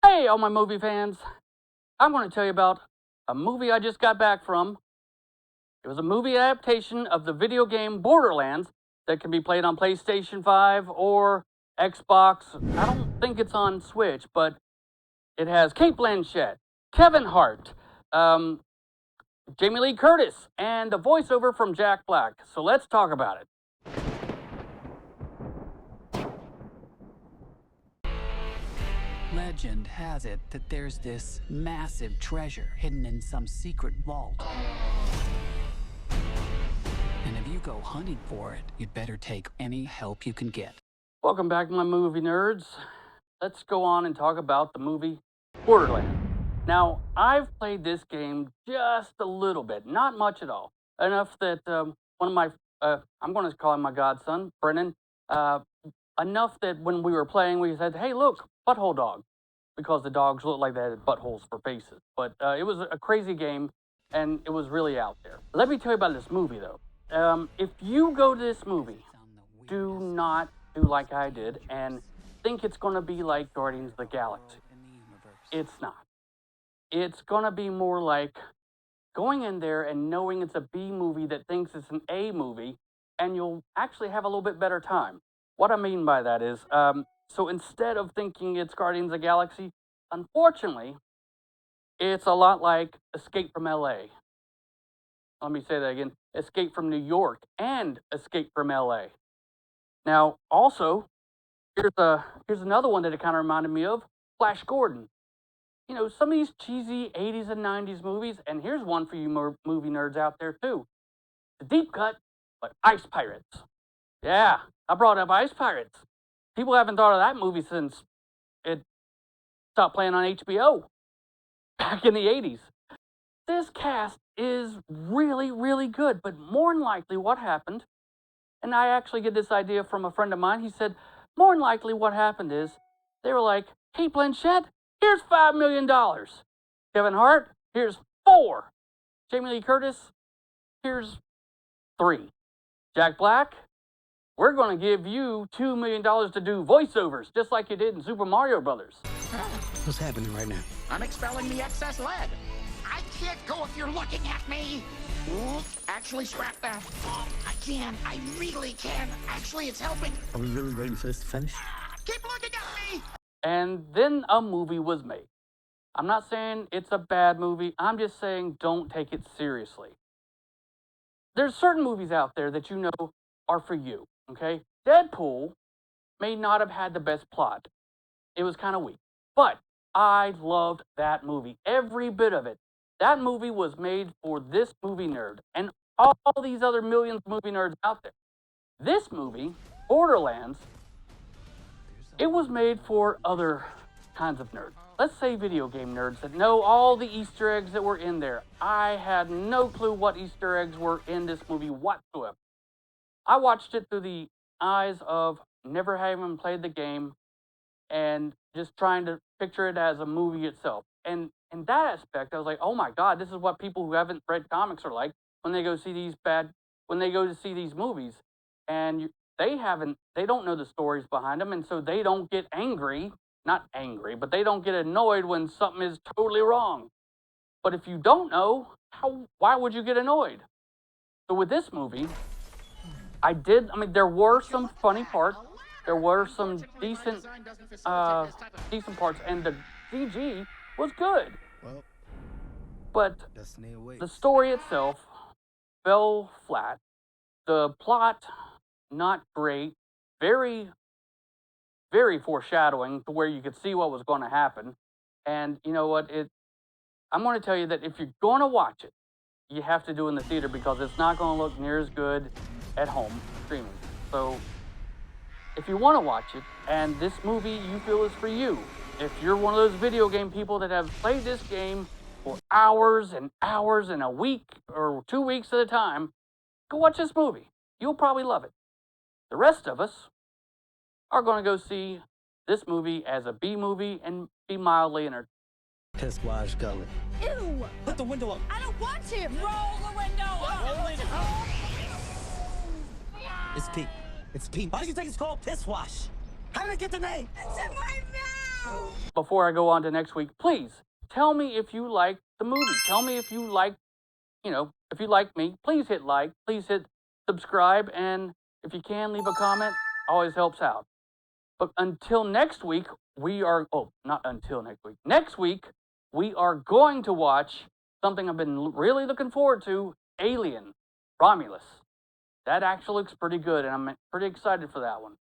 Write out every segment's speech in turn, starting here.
Hey, all my movie fans. I'm going to tell you about a movie I just got back from. It was a movie adaptation of the video game Borderlands that can be played on PlayStation 5 or Xbox. I don't think it's on Switch, but it has Kate Blanchett, Kevin Hart, Jamie Lee Curtis, and the voiceover from Jack Black. So let's talk about it. Legend has it that there's this massive treasure hidden in some secret vault. And if you go hunting for it, you'd better take any help you can get. Welcome back, my movie nerds. Let's go on and talk about the movie Borderlands. Now, I've played this game just a little bit, not much at all. Enough that one of my, I'm going to call him my godson, Brennan, enough that when we were playing, we said, hey, look, butthole dog. Because the dogs look like they had buttholes for faces. But it was a crazy game, and it was really out there. Let me tell you about this movie, though. If you go to this movie, do not do like I did and think it's going to be like Guardians of the Galaxy. It's not. It's going to be more like going in there and knowing it's a B movie that thinks it's an A movie, and you'll actually have a little bit better time. What I mean by that is, so instead of thinking it's Guardians of the Galaxy, unfortunately, it's a lot like Escape from LA. Let me say that again. Escape from New York and Escape from LA. Now, also, here's another one that it kind of reminded me of, Flash Gordon. You know, some of these cheesy 80s and 90s movies, and here's one for you movie nerds out there too. The deep cut, but Ice Pirates. Yeah, I brought up Ice Pirates. People haven't thought of that movie since it stopped playing on HBO back in the 80s. This cast is really, really good, but more than likely what happened, and I actually get this idea from a friend of mine, he said, more than likely what happened is, they were like, hey, Blanchett, here's $5 million. Kevin Hart, here's 4. Jamie Lee Curtis, here's 3. Jack Black, we're going to give you $2 million to do voiceovers, just like you did in Super Mario Brothers. What's happening right now? I'm expelling the excess lead. I can't go if you're looking at me. Ooh, actually, scrap that. I can. I really can. Actually, it's helping. Are we really waiting for this to finish? Keep looking at me. And then a movie was made. I'm not saying it's a bad movie. I'm just saying don't take it seriously. There's certain movies out there that you know are for you, okay? Deadpool may not have had the best plot. It was kind of weak. But I loved that movie. Every bit of it. That movie was made for this movie nerd and all these other millions of movie nerds out there. This movie, Borderlands, it was made for other kinds of nerds. Let's say video game nerds that know all the Easter eggs that were in there. I had no clue what Easter eggs were in this movie whatsoever. I watched it through the eyes of never having played the game and just trying to picture it as a movie itself. And in that aspect, I was like, oh my God, this is what people who haven't read comics are like when they go see these movies. And they don't know the stories behind them, and so they don't get not angry, but they don't get annoyed when something is totally wrong. But if you don't know, why would you get annoyed? So with this movie, there were some funny parts, there were some decent parts, and the CG was good. Well, but the story itself fell flat. The plot, not great. Very, very foreshadowing to where you could see what was going to happen. And you know what? I'm going to tell you that if you're going to watch it, you have to do it in the theater because it's not going to look near as good at home streaming. So if you want to watch it and this movie you feel is for you, if you're one of those video game people that have played this game for hours and hours and a week or 2 weeks at a time, go watch this movie. You'll probably love it. The rest of us are going to go see this movie as a B movie and be mildly entertained. Piss wash gullet. Ew! Put the window up. I don't want to! Roll the window up! Roll it up. It's Pete. It's Pete. Why do you think it's called piss wash? How did it get the name? It's in my mouth! before I go on to next week, please tell me if you like the movie. Tell me if you like, if you like me, please hit like, please hit subscribe, and if you can, leave a comment. Always helps out. But until next week, not until next week. Next week, we are going to watch something I've been really looking forward to, Alien, Romulus. That actually looks pretty good, and I'm pretty excited for that one.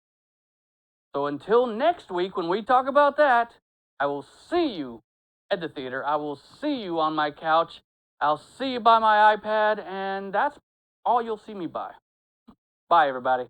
So until next week, when we talk about that, I will see you at the theater. I will see you on my couch. I'll see you by my iPad, and that's all you'll see me by. Bye, everybody.